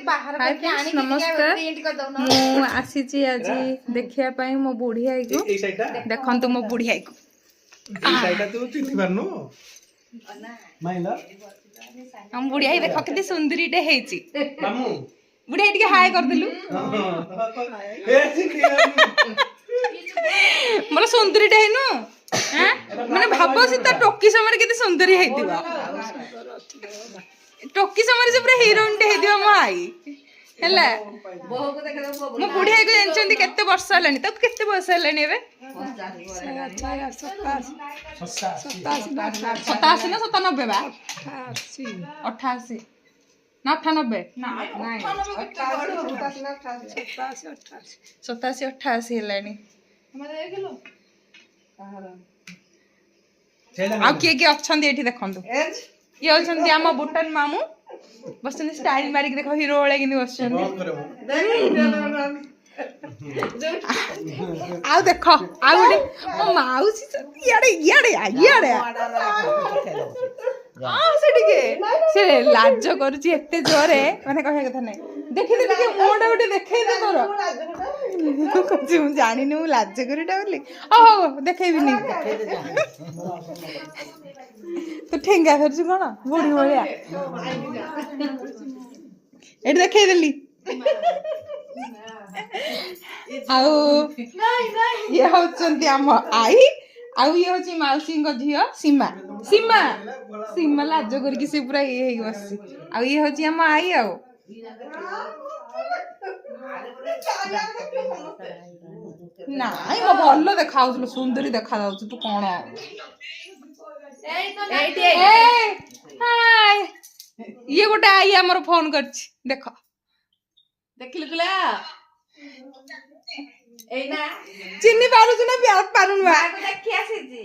hi friends नमस्कार मु आसीची आज देखिया पई मो बुढ़ी आई को देखंतु मो बुढ़ी आई को এই সাইডটা তো চিনতে পারনো মাইলা हम बुढ़ी आई देखो कितनी सुंदरीटे हेची মামু बुढ़ी आई टिके हाय कर दिलु এ চিনি मोर सुंदरीटे हेनु हैं माने भाबो सी त टोकी समर केते सुंदरी हेतिबा टोकी समर से पूरा हीरोइन टे हेतिबा मो आई हैला मो बुढ़ी आई को जानचंदी केते वर्ष हलानी त केते वर्ष हलानी एबे 87 ना 97 बा 88 ना 98 87 88 हेलानी आ किए किए अछंदी एठी देखंतु ये अछंदी आम बुटन मामू बसचंदी स्टाइल मारिक देखो हीरो वाले किंदी बसचंदी आउ देखो आउ गोटे ओ माउसी याडे याडे याडे आ से टिके से लाज करूची एते जोरे माने कहै कथा नै देखि दे टिके मोडा उठे देखै दे तोर कुछ मु जानि नु लाज करूटा बोली ओ देखैबि नि तो ठेंगा करछु कोन बुढ़ी भलिया एठी देखै देली आउ ये होचंती आम आई आउ ये होची माउसी को झियो सीमा सीमा सीमा लाज करके से पूरा ये हेई बस आउ ये होची आम आई आउ नाइ मो भल्लो देखाउछलो सुंदरी देखा जाउछ तू कोन हाय ये गोटे आई हमर फोन करछि देखो देखिलु कुला एना चिन्नी पारुछु ना प्यार पारुन बा को देखि आसी जी